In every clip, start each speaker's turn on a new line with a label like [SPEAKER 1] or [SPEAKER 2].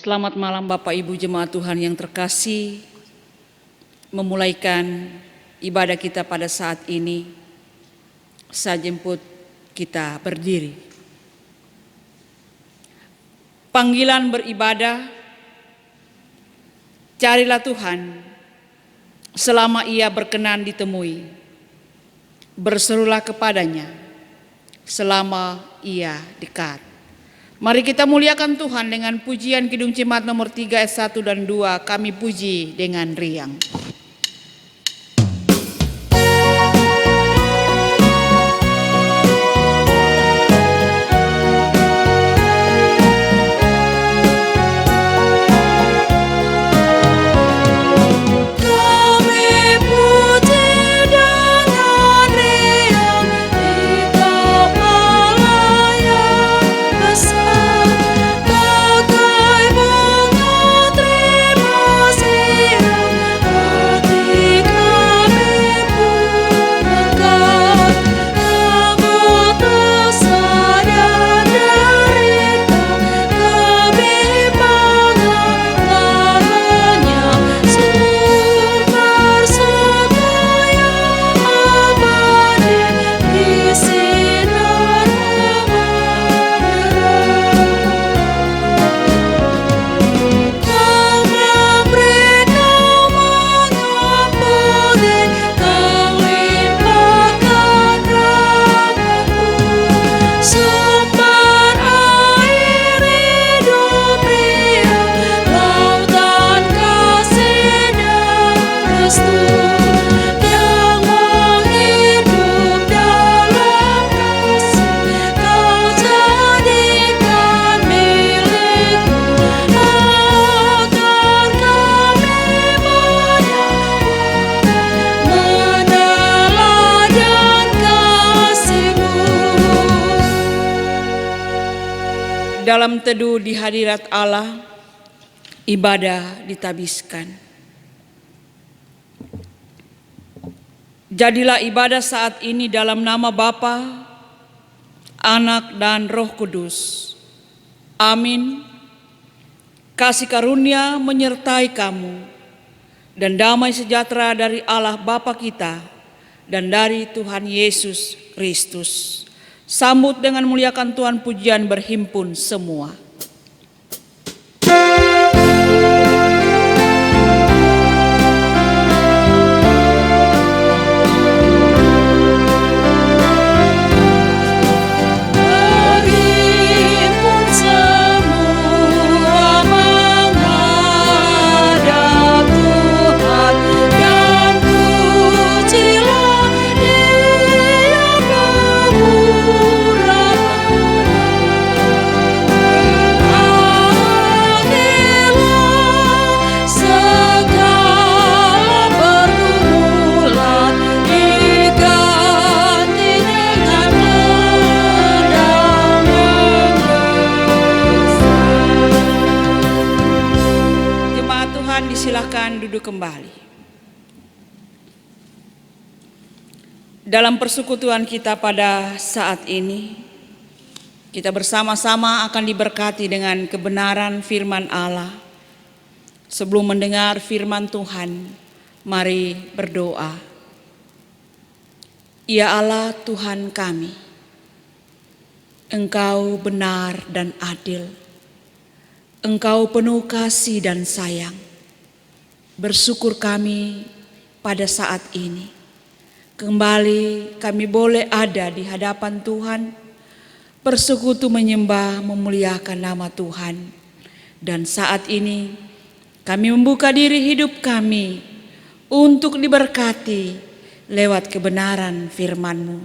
[SPEAKER 1] Selamat malam Bapak Ibu Jemaat Tuhan yang terkasih. Memulaikan ibadah kita pada saat ini, saya jemput kita berdiri. Panggilan beribadah, carilah Tuhan selama Ia berkenan ditemui. Berserulah kepadanya selama Ia dekat. Mari kita muliakan Tuhan dengan pujian Kidung Jemaat nomor 3 ayat 1 dan 2. Kami puji dengan riang. Dalam teduh di hadirat Allah, ibadah ditabiskan. Jadilah ibadah saat ini dalam nama Bapa, Anak dan Roh Kudus. Amin. Kasih karunia menyertai kamu dan damai sejahtera dari Allah Bapa kita dan dari Tuhan Yesus Kristus. Sambut dengan muliakan Tuhan, pujian berhimpun semua. Silakan duduk kembali. Dalam persekutuan kita pada saat ini, kita bersama-sama akan diberkati dengan kebenaran firman Allah. Sebelum mendengar firman Tuhan, mari berdoa. Ya Allah Tuhan kami, Engkau benar dan adil. Engkau penuh kasih dan sayang. Bersyukur kami pada saat ini. Kembali kami boleh ada di hadapan Tuhan, bersekutu menyembah memuliakan nama Tuhan. Dan saat ini kami membuka diri hidup kami untuk diberkati lewat kebenaran firman-Mu.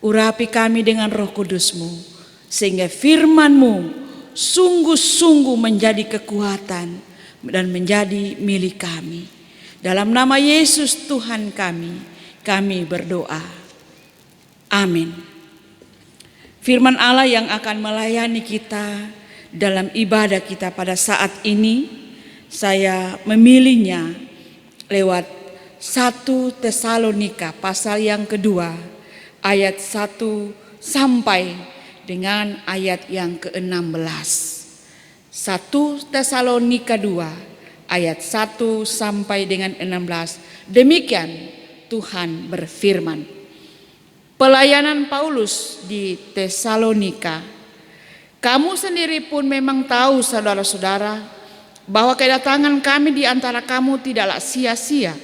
[SPEAKER 1] Urapi kami dengan Roh Kudus-Mu, sehingga firman-Mu sungguh-sungguh menjadi kekuatan dan menjadi milik kami. Dalam nama Yesus Tuhan kami berdoa. Amin. Firman Allah yang akan melayani kita dalam ibadah kita pada saat ini, saya memilihnya lewat 1 Tesalonika pasal yang kedua, ayat 1 sampai dengan ayat yang ke-16. 1 Tesalonika 2 ayat 1 sampai dengan 16. Demikian Tuhan berfirman. Pelayanan Paulus di Tesalonika. Kamu sendiri pun memang tahu, saudara-saudara, bahwa kedatangan kami di antara kamu tidaklah sia-sia.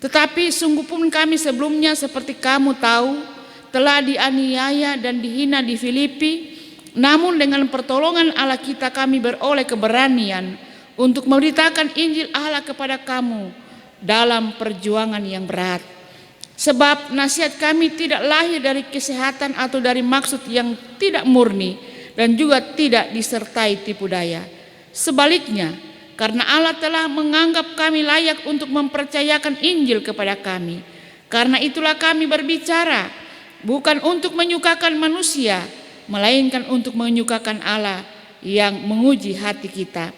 [SPEAKER 1] Tetapi sungguh pun kami sebelumnya seperti kamu tahu telah dianiaya dan dihina di Filipi, namun dengan pertolongan Allah kita kami beroleh keberanian untuk memberitakan Injil Allah kepada kamu dalam perjuangan yang berat. Sebab nasihat kami tidak lahir dari kesehatan atau dari maksud yang tidak murni dan juga tidak disertai tipu daya. Sebaliknya, karena Allah telah menganggap kami layak untuk mempercayakan Injil kepada kami. Karena itulah kami berbicara, bukan untuk menyukakan manusia, melainkan untuk menyukakan Allah yang menguji hati kita.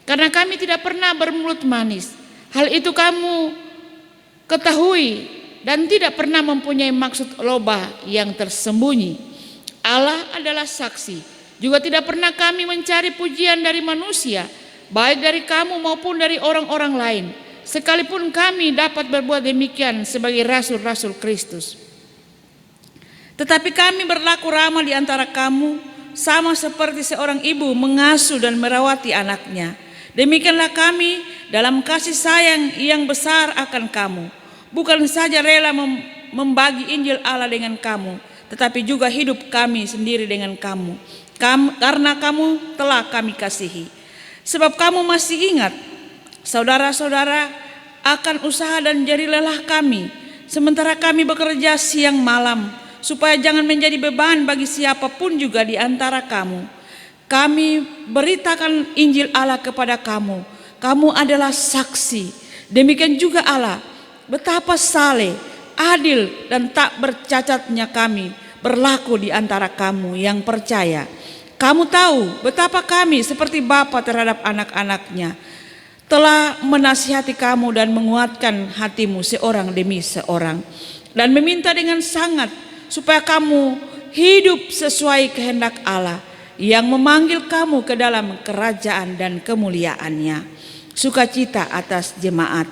[SPEAKER 1] Karena kami tidak pernah bermulut manis. Hal itu kamu ketahui dan tidak pernah mempunyai maksud loba yang tersembunyi. Allah adalah saksi. Juga tidak pernah kami mencari pujian dari manusia, baik dari kamu maupun dari orang-orang lain, sekalipun kami dapat berbuat demikian sebagai rasul-rasul Kristus. Tetapi kami berlaku ramah di antara kamu, sama seperti seorang ibu mengasuh dan merawati anaknya. Demikianlah kami dalam kasih sayang yang besar akan kamu. Bukan saja rela membagi Injil Allah dengan kamu, tetapi juga hidup kami sendiri dengan kamu. Karena kamu telah kami kasihi. Sebab kamu masih ingat, saudara-saudara, akan usaha dan jerih lelah kami, sementara kami bekerja siang malam, supaya jangan menjadi beban bagi siapapun juga di antara kamu. Kami beritakan Injil Allah kepada kamu. Kamu adalah saksi. Demikian juga Allah, betapa saleh, adil, dan tak bercacatnya kami berlaku di antara kamu yang percaya. Kamu tahu betapa kami seperti bapa terhadap anak-anaknya, telah menasihati kamu dan menguatkan hatimu seorang demi seorang, dan meminta dengan sangat supaya kamu hidup sesuai kehendak Allah yang memanggil kamu ke dalam kerajaan dan kemuliaannya. Sukacita atas jemaat.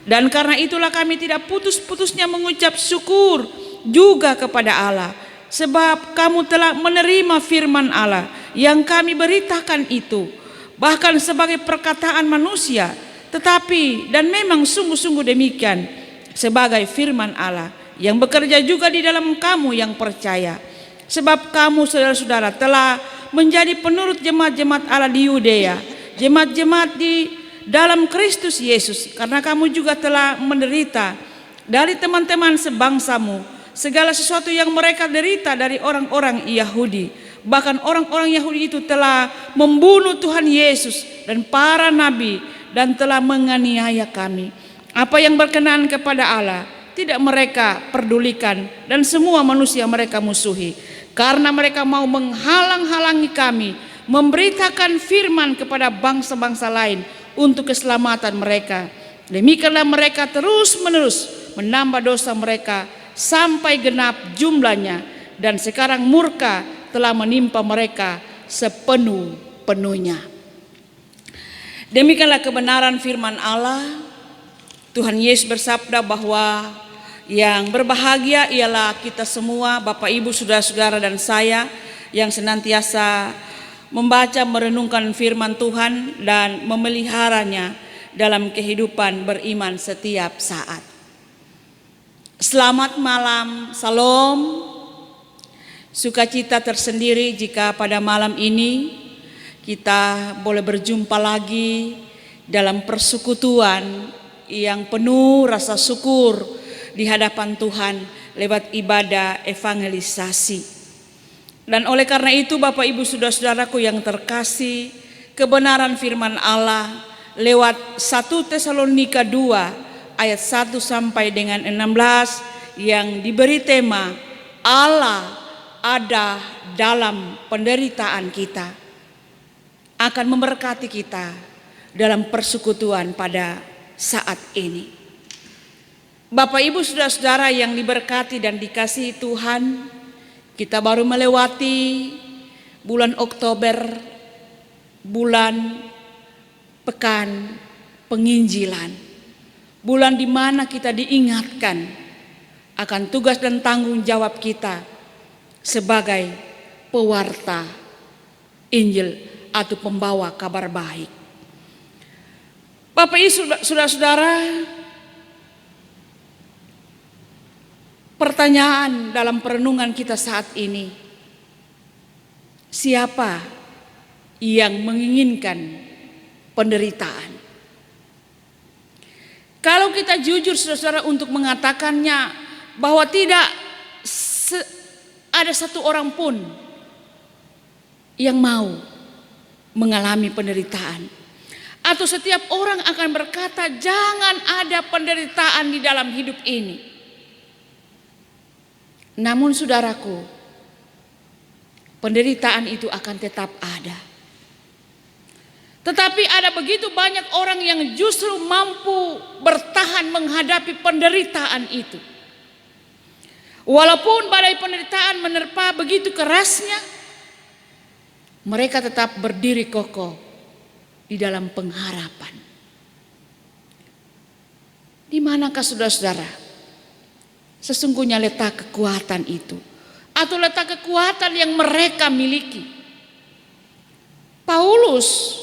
[SPEAKER 1] Dan karena itulah kami tidak putus-putusnya mengucap syukur juga kepada Allah, sebab kamu telah menerima firman Allah yang kami beritakan itu, bahkan sebagai perkataan manusia, tetapi dan memang sungguh-sungguh demikian, sebagai firman Allah yang bekerja juga di dalam kamu yang percaya. Sebab kamu saudara-saudara telah menjadi penurut jemaat-jemaat Allah di Yudea, jemaat-jemaat di dalam Kristus Yesus, karena kamu juga telah menderita dari teman-teman sebangsamu segala sesuatu yang mereka derita dari orang-orang Yahudi. Bahkan orang-orang Yahudi itu telah membunuh Tuhan Yesus dan para nabi dan telah menganiaya kami. Apa yang berkenan kepada Allah tidak mereka pedulikan, dan semua manusia mereka musuhi, karena mereka mau menghalang-halangi kami memberitakan firman kepada bangsa-bangsa lain untuk keselamatan mereka. Demikianlah mereka terus-menerus menambah dosa mereka sampai genap jumlahnya, dan sekarang murka telah menimpa mereka sepenuh-penuhnya. Demikianlah kebenaran firman Allah. Tuhan Yesus bersabda bahwa yang berbahagia ialah kita semua, Bapak Ibu, saudara-saudara dan saya, yang senantiasa membaca merenungkan firman Tuhan dan memeliharanya dalam kehidupan beriman setiap saat. Selamat malam, salam. Sukacita tersendiri jika pada malam ini kita boleh berjumpa lagi dalam persekutuan yang penuh rasa syukur di hadapan Tuhan lewat ibadah evangelisasi. Dan oleh karena itu Bapak Ibu saudara-saudaraku yang terkasih, kebenaran firman Allah lewat 1 Tesalonika 2 ayat 1 sampai dengan 16 yang diberi tema Allah ada dalam penderitaan kita, akan memberkati kita dalam persekutuan pada saat ini. Bapak Ibu saudara-saudara yang diberkati dan dikasihi Tuhan, kita baru melewati bulan Oktober bulan pekan penginjilan, bulan di mana kita diingatkan akan tugas dan tanggung jawab kita sebagai pewarta Injil atau pembawa kabar baik. Bapak Ibu, saudara-saudara, pertanyaan dalam perenungan kita saat ini, siapa yang menginginkan penderitaan? Kalau kita jujur saudara-saudara untuk mengatakannya bahwa tidak ada satu orang pun yang mau mengalami penderitaan, atau setiap orang akan berkata jangan ada penderitaan di dalam hidup ini. Namun saudaraku, penderitaan itu akan tetap ada. Tetapi ada begitu banyak orang yang justru mampu bertahan menghadapi penderitaan itu. Walaupun badai penderitaan menerpa begitu kerasnya, mereka tetap berdiri kokoh di dalam pengharapan. Di manakah saudara-saudara sesungguhnya letak kekuatan itu, atau letak kekuatan yang mereka miliki? Paulus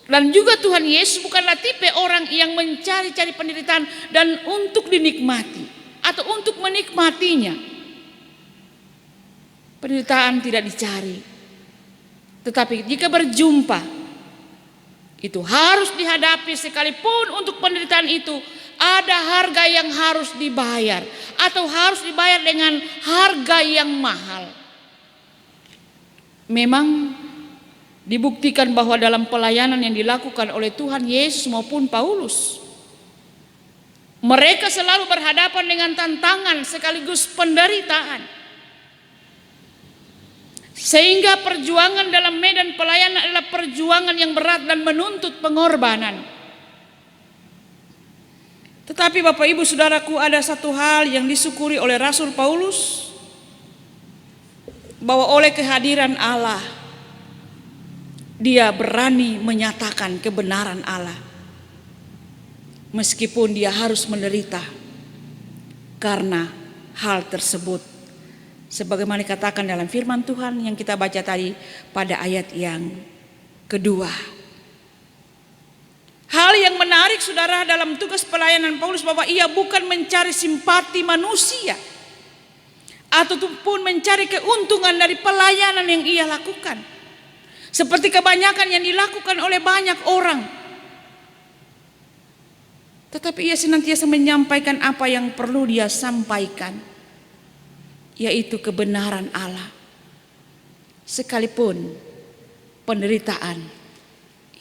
[SPEAKER 1] dan juga Tuhan Yesus bukanlah tipe orang yang mencari-cari penderitaan dan untuk dinikmati atau untuk menikmatinya. Penderitaan tidak dicari, tetapi jika berjumpa itu harus dihadapi, sekalipun untuk penderitaan itu ada harga yang harus dibayar atau harus dibayar dengan harga yang mahal. Memang dibuktikan bahwa dalam pelayanan yang dilakukan oleh Tuhan Yesus maupun Paulus, mereka selalu berhadapan dengan tantangan sekaligus penderitaan. Sehingga perjuangan dalam medan pelayanan adalah perjuangan yang berat dan menuntut pengorbanan. Tetapi Bapak Ibu Saudaraku, ada satu hal yang disyukuri oleh Rasul Paulus, bahwa oleh kehadiran Allah dia berani menyatakan kebenaran Allah, meskipun dia harus menderita karena hal tersebut. Sebagaimana dikatakan dalam firman Tuhan yang kita baca tadi pada ayat yang kedua. Hal yang menarik saudara dalam tugas pelayanan Paulus, bahwa ia bukan mencari simpati manusia ataupun mencari keuntungan dari pelayanan yang ia lakukan, seperti kebanyakan yang dilakukan oleh banyak orang. Tetapi ia senantiasa menyampaikan apa yang perlu dia sampaikan, yaitu kebenaran Allah, sekalipun penderitaan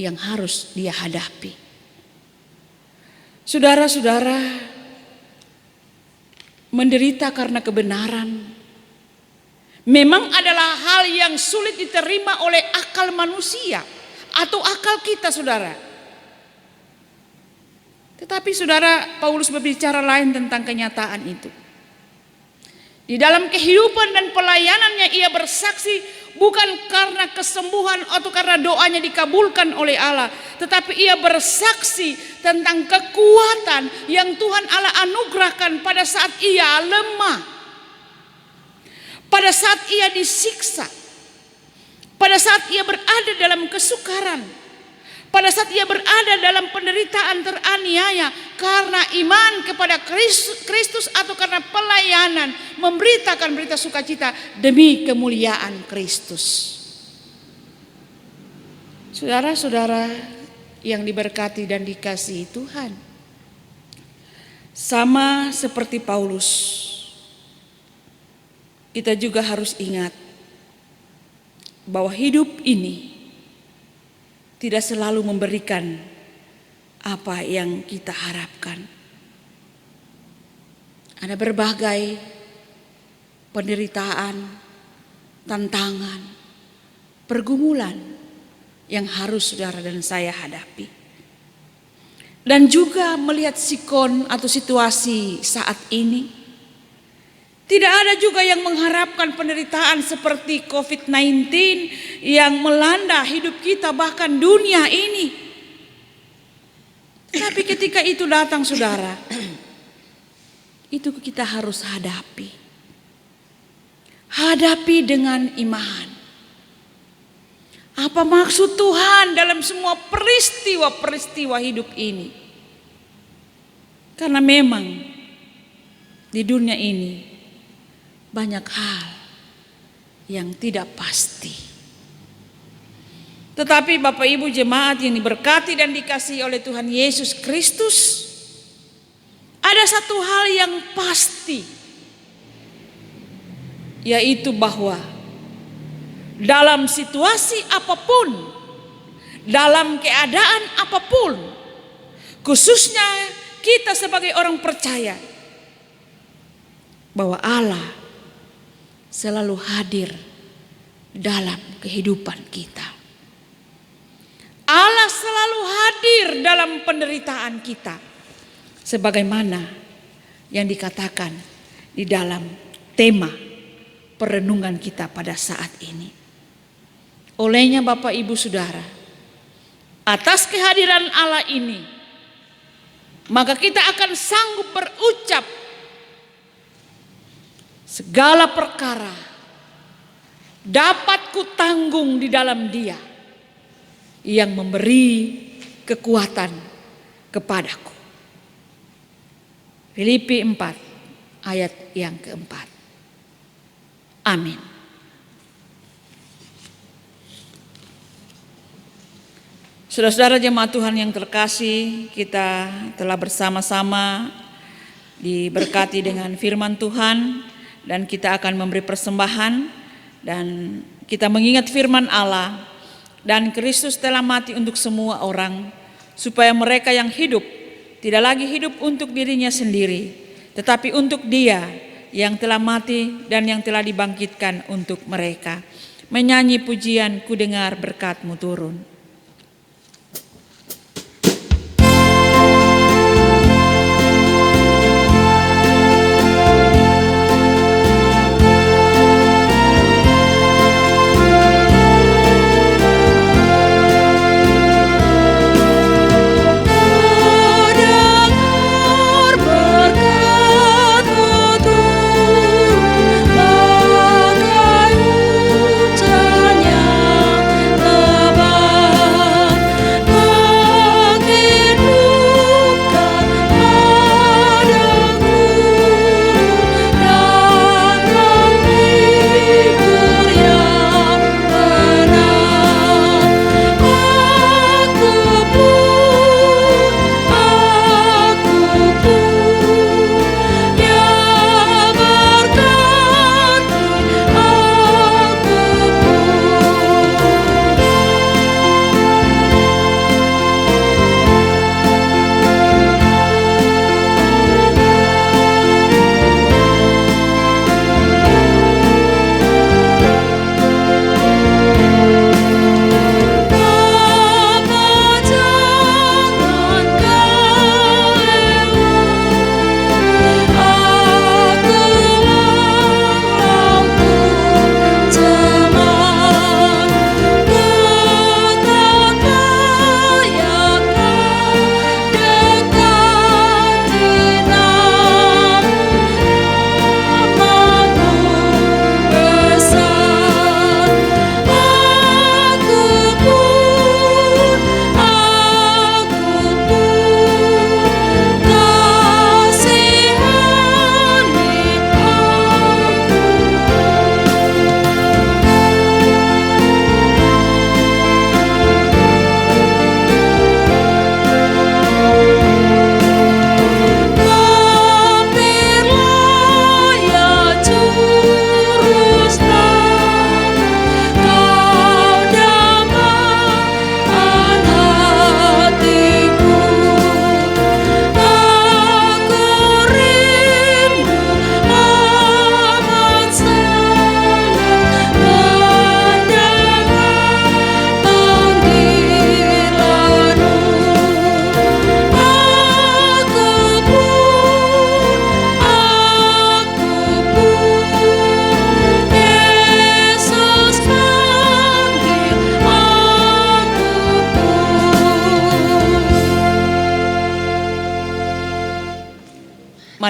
[SPEAKER 1] yang harus dia hadapi. Saudara-saudara, menderita karena kebenaran memang adalah hal yang sulit diterima oleh akal manusia atau akal kita, saudara. Tetapi saudara, Paulus berbicara lain tentang kenyataan itu. Di dalam kehidupan dan pelayanannya ia bersaksi bukan karena kesembuhan atau karena doanya dikabulkan oleh Allah, tetapi ia bersaksi tentang kekuatan yang Tuhan Allah anugerahkan pada saat ia lemah, pada saat ia disiksa, pada saat ia berada dalam kesukaran, pada saat ia berada dalam penderitaan teraniaya karena iman kepada Kristus atau karena pelayanan memberitakan berita sukacita demi kemuliaan Kristus. Saudara-saudara yang diberkati dan dikasihi Tuhan, sama seperti Paulus, kita juga harus ingat bahwa hidup ini tidak selalu memberikan apa yang kita harapkan. Ada berbagai penderitaan, tantangan, pergumulan yang harus saudara dan saya hadapi. Dan juga melihat sikon atau situasi saat ini, Tidak ada juga yang mengharapkan penderitaan seperti COVID-19 yang melanda hidup kita bahkan dunia ini. Tapi ketika itu datang saudara, itu kita harus hadapi. Hadapi dengan iman. Apa maksud Tuhan dalam semua peristiwa-peristiwa hidup ini? Karena memang di dunia ini banyak hal yang tidak pasti. Tetapi Bapak Ibu jemaat yang diberkati dan dikasihi oleh Tuhan Yesus Kristus, ada satu hal yang pasti, yaitu bahwa dalam situasi apapun, dalam keadaan apapun, khususnya kita sebagai orang percaya, bahwa Allah selalu hadir dalam kehidupan kita. Allah selalu hadir dalam penderitaan kita, sebagaimana yang dikatakan di dalam tema perenungan kita pada saat ini. Olehnya Bapak Ibu Saudara, atas kehadiran Allah ini, maka kita akan sanggup berucap segala perkara dapat kutanggung di dalam Dia yang memberi kekuatan kepadaku. Filipi 4 ayat yang keempat. Amin. Saudara-saudara jemaat Tuhan yang terkasih, kita telah bersama-sama diberkati dengan firman Tuhan. Dan kita akan memberi persembahan dan kita mengingat firman Allah, dan Kristus telah mati untuk semua orang supaya mereka yang hidup tidak lagi hidup untuk dirinya sendiri, tetapi untuk Dia yang telah mati dan yang telah dibangkitkan untuk mereka. Menyanyi pujian Ku Dengar Berkat-Mu Turun.
[SPEAKER 2] Bagai hujan yang lebat.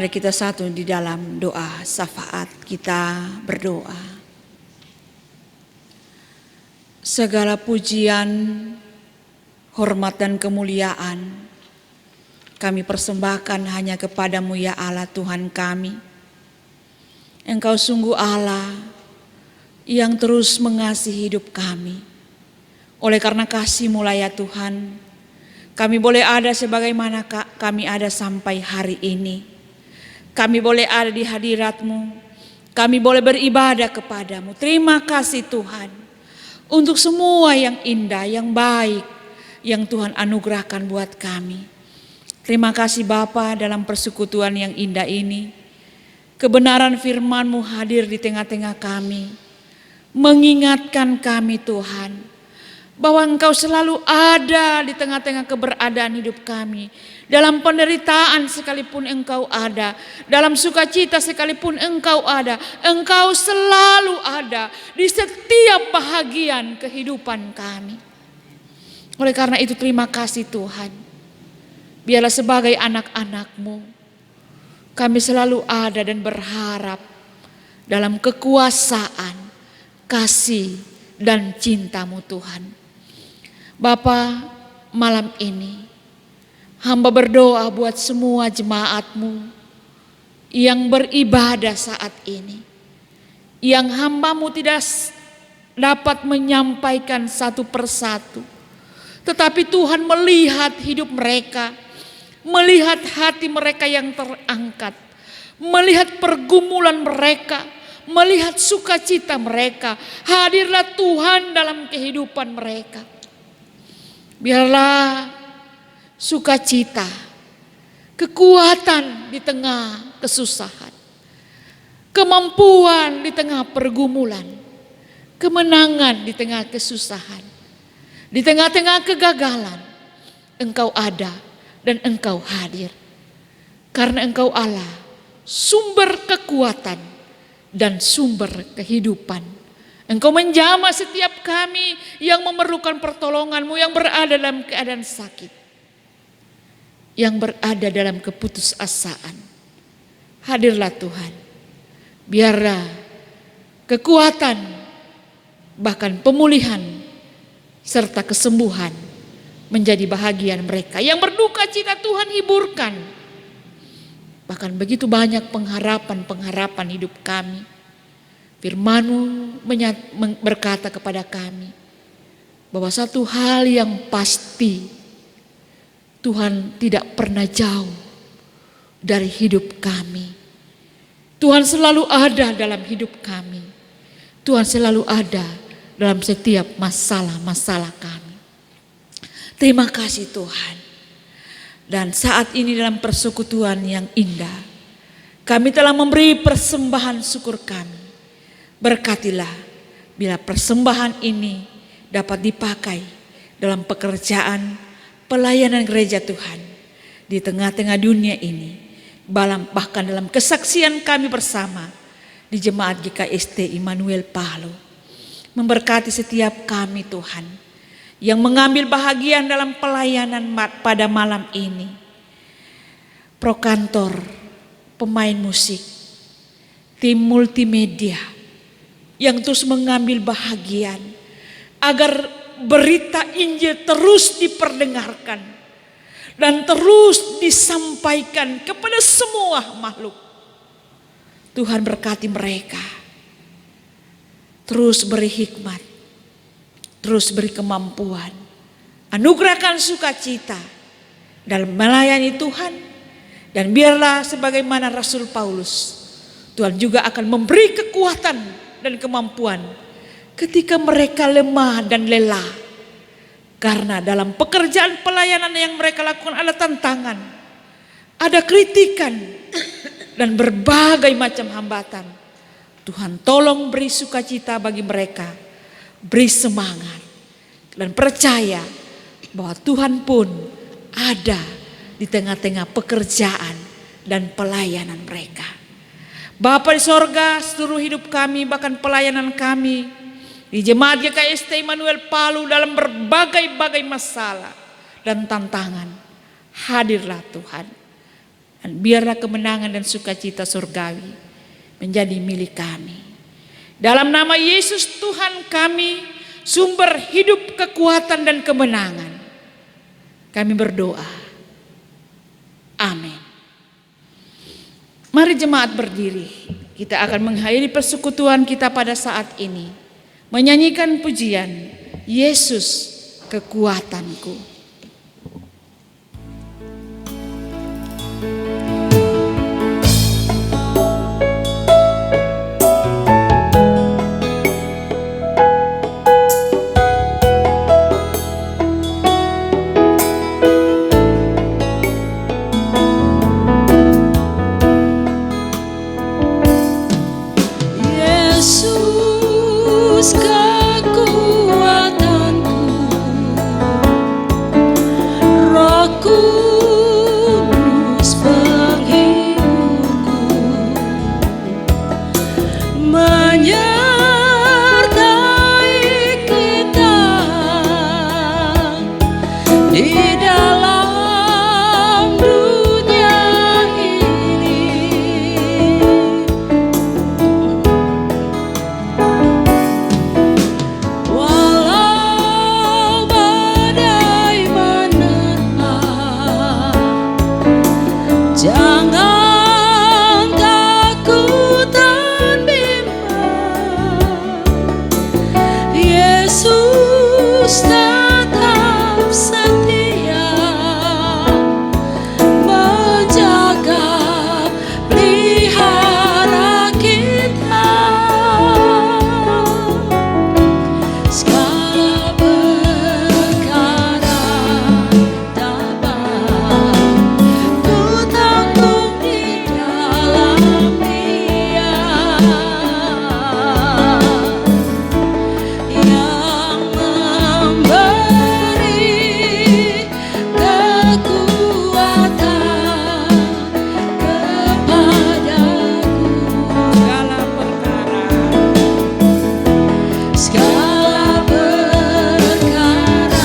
[SPEAKER 1] Mari kita satu di dalam doa syafaat, kita berdoa. Segala pujian, hormat dan kemuliaan kami persembahkan hanya kepadamu ya Allah Tuhan kami. Engkau sungguh Allah yang terus mengasihi hidup kami. Oleh karena kasih-Mu lah ya Tuhan, kami boleh ada sebagaimana kami ada sampai hari ini. Kami boleh ada di hadirat-Mu, kami boleh beribadah kepadamu. Terima kasih Tuhan untuk semua yang indah, yang baik yang Tuhan anugerahkan buat kami. Terima kasih Bapa dalam persekutuan yang indah ini. Kebenaran firman-Mu hadir di tengah-tengah kami, mengingatkan kami Tuhan, bahwa Engkau selalu ada di tengah-tengah keberadaan hidup kami. Dalam penderitaan sekalipun Engkau ada, dalam sukacita sekalipun Engkau ada. Engkau selalu ada di setiap bahagian kehidupan kami. Oleh karena itu terima kasih Tuhan. Biarlah sebagai anak-anak-Mu, kami selalu ada dan berharap dalam kekuasaan, kasih dan cinta-Mu Tuhan. Bapa, malam ini hamba berdoa buat semua jemaat-Mu yang beribadah saat ini, yang hamba-Mu tidak dapat menyampaikan satu persatu, tetapi Tuhan melihat hidup mereka, melihat hati mereka yang terangkat, melihat pergumulan mereka, melihat sukacita mereka. Hadirlah Tuhan dalam kehidupan mereka. Biarlah sukacita, kekuatan di tengah kesusahan, kemampuan di tengah pergumulan, kemenangan di tengah kesusahan, di tengah-tengah kegagalan, Engkau ada dan Engkau hadir. Karena Engkau Allah, sumber kekuatan dan sumber kehidupan. Engkau menjamah setiap kami yang memerlukan pertolongan-Mu, yang berada dalam keadaan sakit, yang berada dalam keputusasaan. Hadirlah Tuhan, biarlah kekuatan, bahkan pemulihan, serta kesembuhan menjadi bahagian mereka. Yang berduka cita Tuhan hiburkan. Bahkan begitu banyak pengharapan hidup kami. Firman-Mu berkata kepada kami bahwa satu hal yang pasti, Tuhan tidak pernah jauh dari hidup kami. Tuhan selalu ada dalam hidup kami. Tuhan selalu ada dalam setiap masalah-masalah kami. Terima kasih Tuhan. Dan saat ini dalam persekutuan yang indah, kami telah memberi persembahan syukur kami. Berkatilah bila persembahan ini dapat dipakai dalam pekerjaan pelayanan gereja Tuhan di tengah-tengah dunia ini, bahkan dalam kesaksian kami bersama di Jemaat GKST Immanuel Palu. Memberkati setiap kami Tuhan yang mengambil bahagian dalam pelayanan pada malam ini. Prokantor, pemain musik, tim multimedia yang terus mengambil bahagian agar berita Injil terus diperdengarkan dan terus disampaikan kepada semua makhluk. Tuhan berkati mereka, terus beri hikmat, terus beri kemampuan, anugerahkan sukacita dalam melayani Tuhan. Dan biarlah sebagaimana Rasul Paulus, Tuhan juga akan memberi kekuatan dan kemampuan ketika mereka lemah dan lelah. Karena dalam pekerjaan pelayanan yang mereka lakukan ada tantangan, ada kritikan, dan berbagai macam hambatan. Tuhan tolong beri sukacita bagi mereka, beri semangat, dan percaya bahwa Tuhan pun ada di tengah-tengah pekerjaan dan pelayanan mereka. Bapa di sorga, seluruh hidup kami, bahkan pelayanan kami di Jemaat GKST Immanuel Palu dalam berbagai-bagai masalah dan tantangan, hadirlah Tuhan. Dan biarlah kemenangan dan sukacita surgawi menjadi milik kami. Dalam nama Yesus Tuhan kami, sumber hidup, kekuatan dan kemenangan, kami berdoa. Amin. Mari jemaat berdiri. Kita akan menghadiri persekutuan kita pada saat ini, menyanyikan pujian Yesus kekuatanku.
[SPEAKER 2] Yesus kekuatanku, Roh Kudus penghiburku, menyertai kita di dalam dunia ini. Walau badai menerpa, jangan takut dan bimbang. Yesus tetap setia menjaga, pelihara kita. Segala perkara dapat ku tanggung di dalam Dia yang memberi kekuatan kepadaku. Segala perkara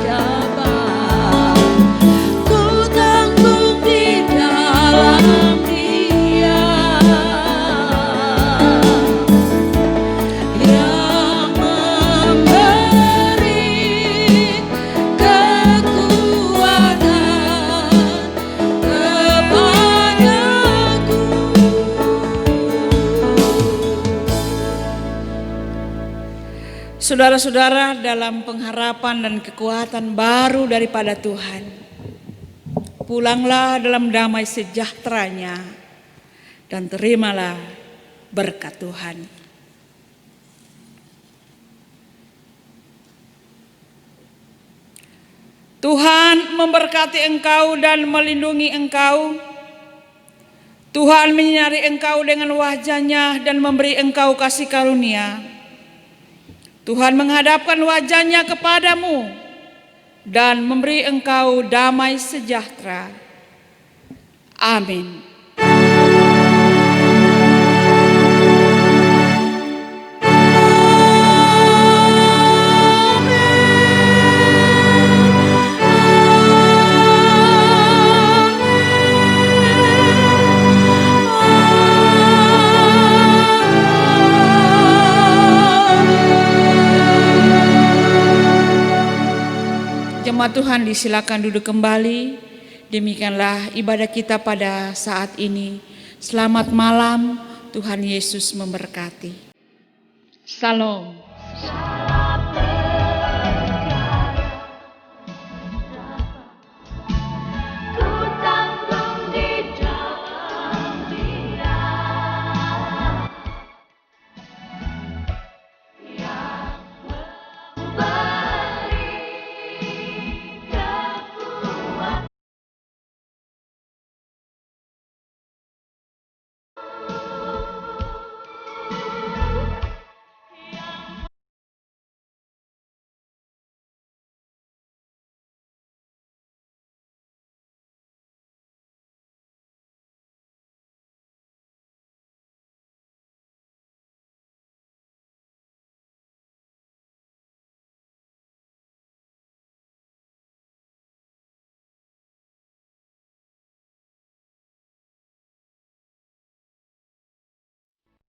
[SPEAKER 2] dapat ku tanggung di dalam Dia yang memberi kekuatan kepadaku.
[SPEAKER 1] Saudara-saudara, dalam pengharapan dan kekuatan baru daripada Tuhan, pulanglah dalam damai sejahteranya dan terimalah berkat Tuhan. Tuhan memberkati engkau dan melindungi engkau. Tuhan menyinari engkau dengan wajah-Nya dan memberi engkau kasih karunia. Tuhan menghadapkan wajah-Nya kepadamu dan memberi engkau damai sejahtera. Amin. Jemaat Tuhan, disilakan duduk kembali. Demikianlah ibadah kita pada saat ini. Selamat malam, Tuhan Yesus memberkati. Shalom.